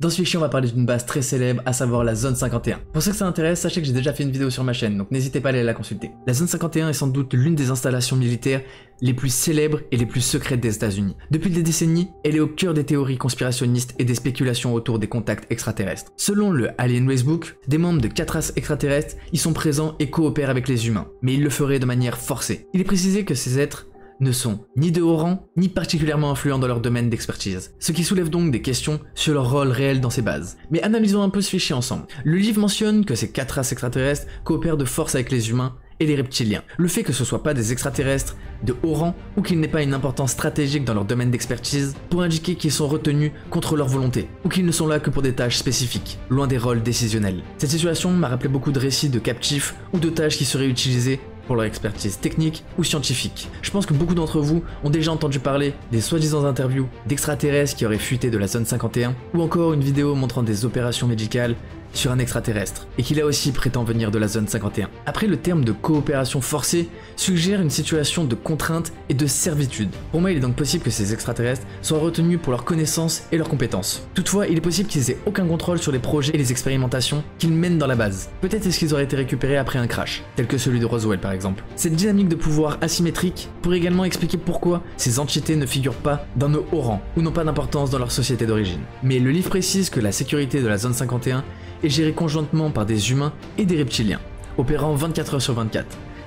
Dans ce fichier, on va parler d'une base très célèbre, à savoir la Zone 51. Pour ceux que ça intéresse, sachez que j'ai déjà fait une vidéo sur ma chaîne, donc n'hésitez pas à aller la consulter. La Zone 51 est sans doute l'une des installations militaires les plus célèbres et les plus secrètes des États-Unis. Depuis des décennies, elle est au cœur des théories conspirationnistes et des spéculations autour des contacts extraterrestres. Selon le Alien Racebook, des membres de 4 races extraterrestres y sont présents et coopèrent avec les humains, mais ils le feraient de manière forcée. Il est précisé que ces êtres ne sont ni de haut rang, ni particulièrement influents dans leur domaine d'expertise, ce qui soulève donc des questions sur leur rôle réel dans ces bases. Mais analysons un peu ce fichier ensemble. Le livre mentionne que ces 4 races extraterrestres coopèrent de force avec les humains et les reptiliens. Le fait que ce ne soient pas des extraterrestres de haut rang ou qu'ils n'aient pas une importance stratégique dans leur domaine d'expertise pourrait indiquer qu'ils sont retenus contre leur volonté ou qu'ils ne sont là que pour des tâches spécifiques, loin des rôles décisionnels. Cette situation m'a rappelé beaucoup de récits de captifs ou de tâches qui seraient utilisées pour leur expertise technique ou scientifique. Je pense que beaucoup d'entre vous ont déjà entendu parler des soi-disant interviews d'extraterrestres qui auraient fuité de la Zone 51 ou encore une vidéo montrant des opérations médicales sur un extraterrestre, et qui là aussi prétend venir de la Zone 51. Après, le terme de coopération forcée suggère une situation de contrainte et de servitude. Pour moi, il est donc possible que ces extraterrestres soient retenus pour leurs connaissances et leurs compétences. Toutefois, il est possible qu'ils aient aucun contrôle sur les projets et les expérimentations qu'ils mènent dans la base. Peut-être est-ce qu'ils auraient été récupérés après un crash, tel que celui de Roswell par exemple. Cette dynamique de pouvoir asymétrique pourrait également expliquer pourquoi ces entités ne figurent pas dans nos hauts rangs, ou n'ont pas d'importance dans leur société d'origine. Mais le livre précise que la sécurité de la Zone 51 est gérée conjointement par des humains et des reptiliens, opérant 24 heures sur 24.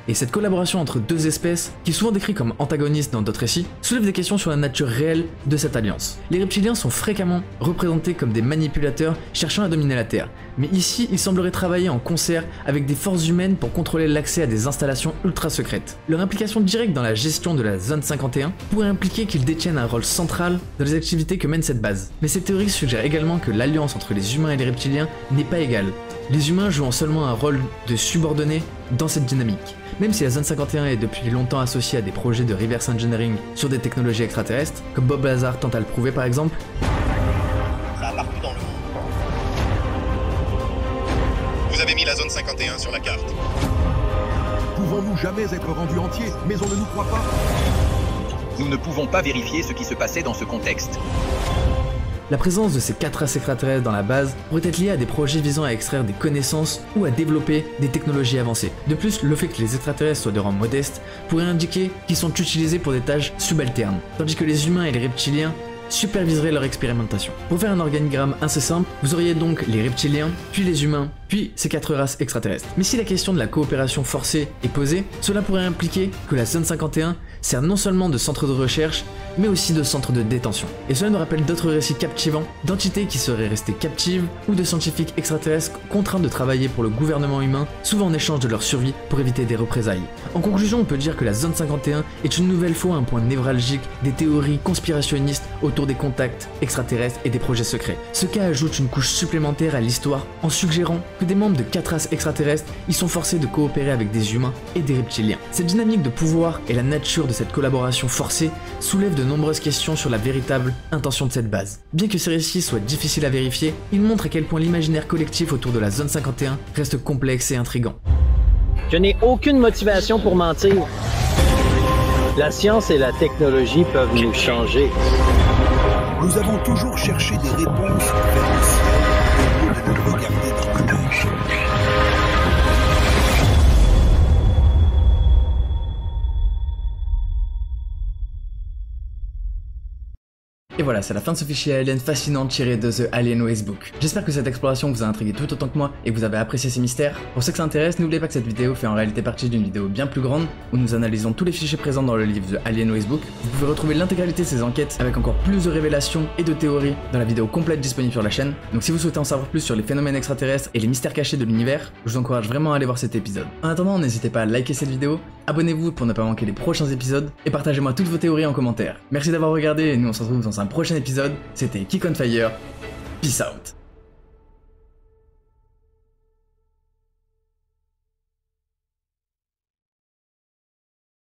Et cette collaboration entre deux espèces, qui est souvent décrite comme antagonistes dans d'autres récits, soulève des questions sur la nature réelle de cette alliance. Les reptiliens sont fréquemment représentés comme des manipulateurs cherchant à dominer la Terre, mais ici ils sembleraient travailler en concert avec des forces humaines pour contrôler l'accès à des installations ultra secrètes. Leur implication directe dans la gestion de la Zone 51 pourrait impliquer qu'ils détiennent un rôle central dans les activités que mène cette base. Mais cette théorie suggère également que l'alliance entre les humains et les reptiliens n'est pas égale, les humains jouant seulement un rôle de subordonné dans cette dynamique. Même si la Zone 51 est depuis longtemps associée à des projets de reverse engineering sur des technologies extraterrestres, comme Bob Lazar tente à le prouver par exemple, Ça partout dans le monde. Vous avez mis la Zone 51 sur la carte. Pouvons-nous jamais être rendus entiers, mais on ne nous croit pas? Nous ne pouvons pas vérifier ce qui se passait dans ce contexte. la présence de ces 4 races extraterrestres dans la base pourrait être liée à des projets visant à extraire des connaissances ou à développer des technologies avancées. De plus, le fait que les extraterrestres soient de rang modeste pourrait indiquer qu'ils sont utilisés pour des tâches subalternes, tandis que les humains et les reptiliens superviseraient leur expérimentation. Pour faire un organigramme assez simple, vous auriez donc les reptiliens, puis les humains, puis ces 4 races extraterrestres. Mais si la question de la coopération forcée est posée, cela pourrait impliquer que la Zone 51 sert non seulement de centre de recherche, mais aussi de centre de détention. Et cela nous rappelle d'autres récits captivants d'entités qui seraient restées captives ou de scientifiques extraterrestres contraints de travailler pour le gouvernement humain, souvent en échange de leur survie pour éviter des représailles. En conclusion, on peut dire que la Zone 51 est une nouvelle fois un point névralgique des théories conspirationnistes autour des contacts extraterrestres et des projets secrets. Ce cas ajoute une couche supplémentaire à l'histoire en suggérant que des membres de 4 races extraterrestres y sont forcés de coopérer avec des humains et des reptiliens. Cette dynamique de pouvoir et la nature de cette collaboration forcée soulèvent de nombreuses questions sur la véritable intention de cette base. Bien que ces récits soient difficiles à vérifier, ils montrent à quel point l'imaginaire collectif autour de la Zone 51 reste complexe et intrigant. Je n'ai aucune motivation pour mentir. La science et la technologie peuvent nous changer. Nous avons toujours cherché des réponses vers le ciel au lieu de nous regarder dans le neige. Et voilà, c'est la fin de ce fichier alien fascinant tiré de The Alien Racebook. J'espère que cette exploration vous a intrigué tout autant que moi et que vous avez apprécié ces mystères. Pour ceux que ça intéresse, n'oubliez pas que cette vidéo fait en réalité partie d'une vidéo bien plus grande où nous analysons tous les fichiers présents dans le livre The Alien Racebook. Vous pouvez retrouver l'intégralité de ces enquêtes avec encore plus de révélations et de théories dans la vidéo complète disponible sur la chaîne. Donc si vous souhaitez en savoir plus sur les phénomènes extraterrestres et les mystères cachés de l'univers, je vous encourage vraiment à aller voir cet épisode. En attendant, n'hésitez pas à liker cette vidéo, abonnez-vous pour ne pas manquer les prochains épisodes et partagez-moi toutes vos théories en commentaire. Merci d'avoir regardé et nous on se retrouve dans un prochain épisode. C'était Kick on Fire. Peace out.